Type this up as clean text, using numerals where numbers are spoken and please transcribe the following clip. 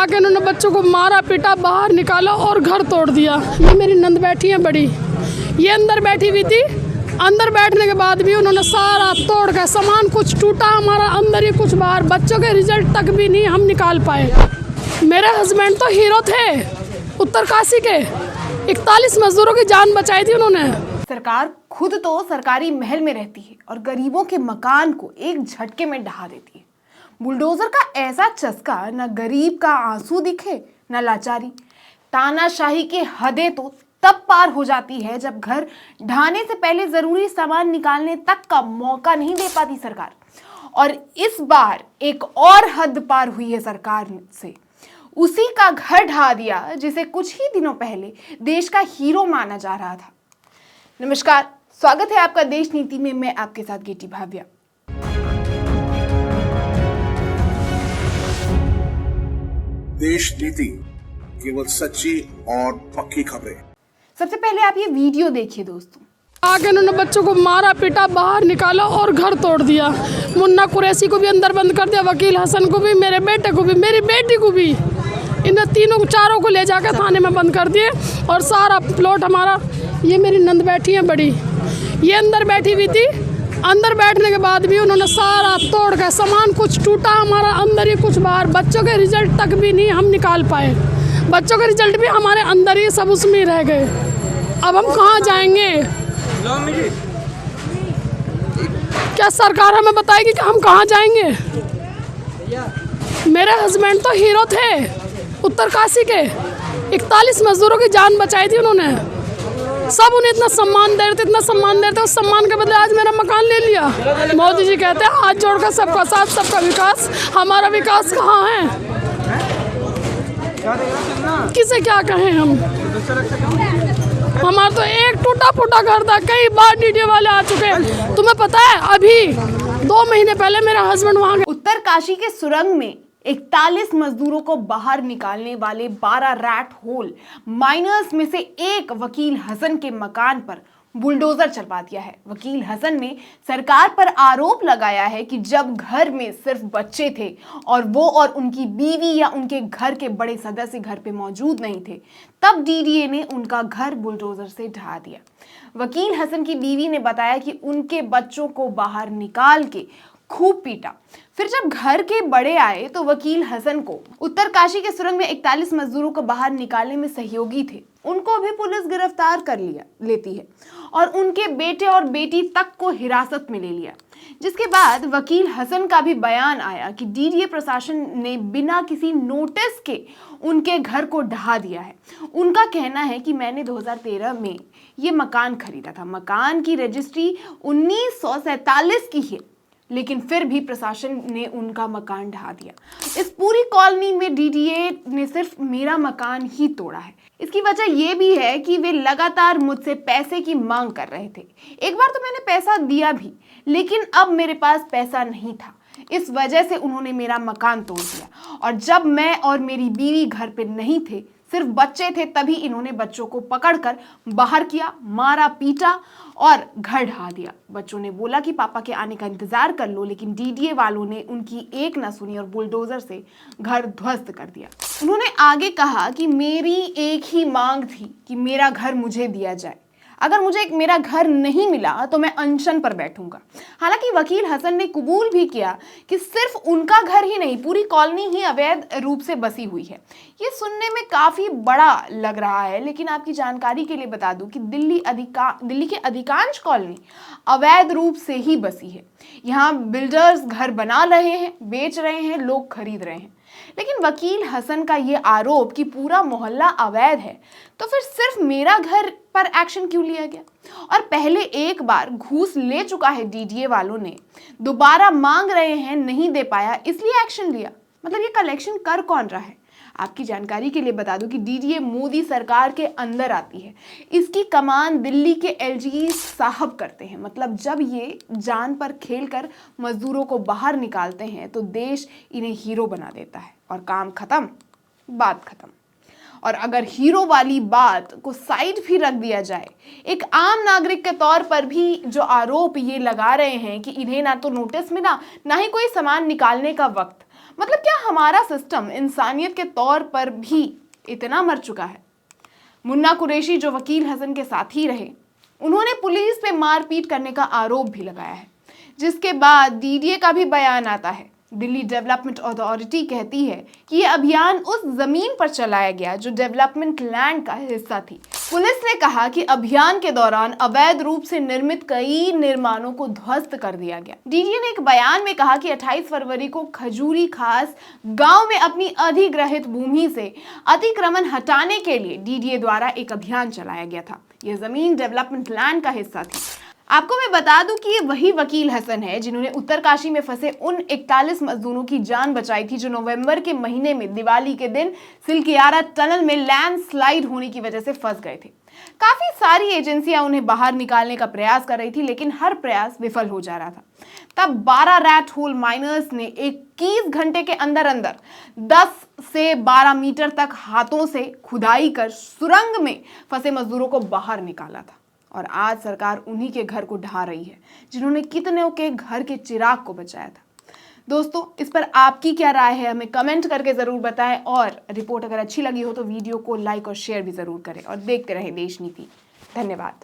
आके उन्होंने बच्चों को मारा पीटा, बाहर निकाला और घर तोड़ दिया। ये मेरी नंद बैठी है बड़ी, ये अंदर बैठी हुई थी। अंदर बैठने के बाद भी उन्होंने सारा तोड़ के, सामान कुछ टूटा हमारा अंदर ही, कुछ बाहर। बच्चों के रिजल्ट तक भी नहीं हम निकाल पाए। मेरे हस्बैंड तो हीरो थे उत्तरकाशी के, 41 मजदूरों की जान बचाई थी उन्होंने। सरकार खुद तो सरकारी महल में रहती है और गरीबों के मकान को एक झटके में ढहा देती है। बुलडोजर का ऐसा चस्का, न गरीब का आंसू दिखे न लाचारी। तानाशाही की हदें तो तब पार हो जाती है जब घर ढहाने से पहले जरूरी सामान निकालने तक का मौका नहीं दे पाती सरकार। और इस बार एक और हद पार हुई है सरकार से। उसी का घर ढहा दिया जिसे कुछ ही दिनों पहले देश का हीरो माना जा रहा था। नमस्कार, स्वागत है आपका देश नीति में। मैं आपके साथ गेटी भाव्या। देश नीति, केवल सच्ची और पक्की खबरें। सबसे पहले आप ये वीडियो देखिए दोस्तों। आके उन्होंने बच्चों को मारा पीटा, बाहर निकाला और घर तोड़ दिया। मुन्ना कुरैशी को भी अंदर बंद कर दिया, वकील हसन को भी, मेरे बेटे को भी, मेरी बेटी को भी। इन तीनों चारों को ले जाकर थाने में बंद कर दिए और सारा प्लॉट हमारा। ये मेरी नंद बैठी है बड़ी, ये अंदर बैठी हुई थी। अंदर बैठने के बाद भी उन्होंने सारा तोड़ के, सामान कुछ टूटा हमारा अंदर ही, कुछ बाहर। बच्चों के रिजल्ट तक भी नहीं हम निकाल पाए। बच्चों के रिजल्ट भी हमारे अंदर ही, सब उसमें रह गए। अब हम कहाँ जाएंगे? क्या सरकार हमें बताएगी कि हम कहाँ जाएंगे? मेरे हस्बैंड तो हीरो थे उत्तरकाशी के, 41 मजदूरों की जान बचाई थी उन्होंने। सब उन्हें इतना सम्मान दे रहे थे, इतना सम्मान दे रहे थे। उस सम्मान के बदले आज मेरा मकान ले लिया। मोदी जी कहते हैं हाथ जोड़कर सबका साथ सबका विकास। हमारा विकास कहाँ है? किसे क्या कहें हम? हमारा तो एक टूटा फूटा घर था, कई बार डीडीए वाले आ चुके हैं। तुम्हें पता है अभी 2 महीने पहले मेरा हस्बैंड वहाँ गया। उत्तरकाशी के सुरंग में 41 मजदूरों को बाहर निकालने वाले 12 रैट होल माइनर्स में से एक वकील हसन के मकान पर बुलडोजर चलवा दिया है। वकील हसन ने सरकार पर आरोप लगाया है कि जब घर में सिर्फ बच्चे थे और वो और उनकी बीवी या उनके घर के बड़े सदस्य घर पे मौजूद नहीं थे, तब डीडीए ने उनका घर बुलडोजर से ढहा दिया। वकील हसन की बीवी ने बताया कि उनके बच्चों को बाहर निकाल के खूब पीटा। फिर जब घर के बड़े आए तो वकील हसन को उत्तरकाशी के सुरंग में 41 मजदूरों को बाहर निकालने में सहयोगी थे, उनको भी पुलिस गिरफ्तार कर लेती है और उनके बेटे और बेटी तक को हिरासत में ले लिया। जिसके बाद वकील हसन का भी बयान आया कि डीडीए प्रशासन ने बिना किसी नोटिस के उनके घर को ढहा दिया है। उनका कहना है कि मैंने 2013 में ये मकान खरीदा था। मकान की रजिस्ट्री 1947 की है, लेकिन फिर भी प्रशासन ने उनका मकान ढहा दिया। इस पूरी कॉलोनी में डीडीए ने सिर्फ मेरा मकान ही तोड़ा है। इसकी वजह यह भी है कि वे लगातार मुझसे पैसे की मांग कर रहे थे। एक बार तो मैंने पैसा दिया भी, लेकिन अब मेरे पास पैसा नहीं था। इस वजह से उन्होंने मेरा मकान तोड़ दिया। और जब मैं और मेरी बीवी घर पे नहीं थे, सिर्फ बच्चे थे, तभी इन्होंने बच्चों को पकड़कर बाहर किया, मारा पीटा और घर ढहा दिया। बच्चों ने बोला कि पापा के आने का इंतजार कर लो, लेकिन डीडीए वालों ने उनकी एक न सुनी और बुलडोजर से घर ध्वस्त कर दिया। उन्होंने आगे कहा कि मेरी एक ही मांग थी कि मेरा घर मुझे दिया जाए। अगर मुझे मेरा घर नहीं मिला तो मैं अनशन पर बैठूंगा। हालांकि वकील हसन ने कबूल भी किया कि सिर्फ उनका घर ही नहीं, पूरी कॉलोनी ही अवैध रूप से बसी हुई है। ये सुनने में काफी बड़ा लग रहा है, लेकिन आपकी जानकारी के लिए बता दूं कि दिल्ली के अधिकांश कॉलोनी अवैध रूप से ही बसी है। यहाँ बिल्डर्स घर बना रहे हैं, बेच रहे हैं, लोग खरीद रहे हैं। लेकिन वकील हसन का ये आरोप कि पूरा मोहल्ला अवैध है, तो फिर सिर्फ मेरा घर पर एक्शन क्यों लिया गया? और पहले एक बार घूस ले चुका है डीडीए वालों ने, दोबारा मांग रहे हैं, नहीं दे पाया, इसलिए एक्शन लिया। मतलब ये कलेक्शन कर कौन रहा है? आपकी जानकारी के लिए बता दूं कि डीडीए मोदी सरकार के अंदर आती है। इसकी कमान दिल्ली के एलजी साहब करते हैं। मतलब जब ये जान पर खेलकर मजदूरों को बाहर निकालते हैं तो देश इन्हें हीरो बना देता है और काम खत्म, बात खत्म। और अगर हीरो वाली बात को साइड भी रख दिया जाए, एक आम नागरिक के तौर पर भी जो आरोप ये लगा रहे हैं कि इन्हें ना तो नोटिस मिला, ना ही कोई सामान निकालने का वक्त, मतलब क्या हमारा सिस्टम इंसानियत के तौर पर भी इतना मर चुका है? मुन्ना कुरैशी जो वकील हसन के साथी रहे, उन्होंने पुलिस पे मारपीट करने का आरोप भी लगाया है, जिसके बाद डीडीए का भी बयान आता है। दिल्ली डेवलपमेंट अथॉरिटी कहती है कि यह अभियान उस जमीन पर चलाया गया जो डेवलपमेंट लैंड का हिस्सा थी। पुलिस ने कहा कि अभियान के दौरान अवैध रूप से निर्मित कई निर्माणों को ध्वस्त कर दिया गया। डीडीए ने एक बयान में कहा कि 28 फरवरी को खजूरी खास गांव में अपनी अधिग्रहित भूमि से अतिक्रमण हटाने के लिए डीडीए द्वारा एक अभियान चलाया गया था। यह जमीन डेवलपमेंट लैंड का हिस्सा थी। आपको मैं बता दूं कि ये वही वकील हसन है जिन्होंने उत्तरकाशी में फंसे उन 41 मजदूरों की जान बचाई थी जो नवंबर के महीने में दिवाली के दिन सिलकियारा टनल में लैंडस्लाइड होने की वजह से फंस गए थे। काफी सारी एजेंसियां उन्हें बाहर निकालने का प्रयास कर रही थी, लेकिन हर प्रयास विफल हो जा रहा था। तब 12 रैट होल माइनर्स ने 21 घंटे के अंदर 10 से 12 मीटर तक हाथों से खुदाई कर सुरंग में फंसे मजदूरों को बाहर निकाला था। और आज सरकार उन्हीं के घर को ढा रही है जिन्होंने कितनों के घर के चिराग को बचाया था। दोस्तों, इस पर आपकी क्या राय है हमें कमेंट करके जरूर बताएं, और रिपोर्ट अगर अच्छी लगी हो तो वीडियो को लाइक और शेयर भी जरूर करें, और देखते रहें देश नीति। धन्यवाद।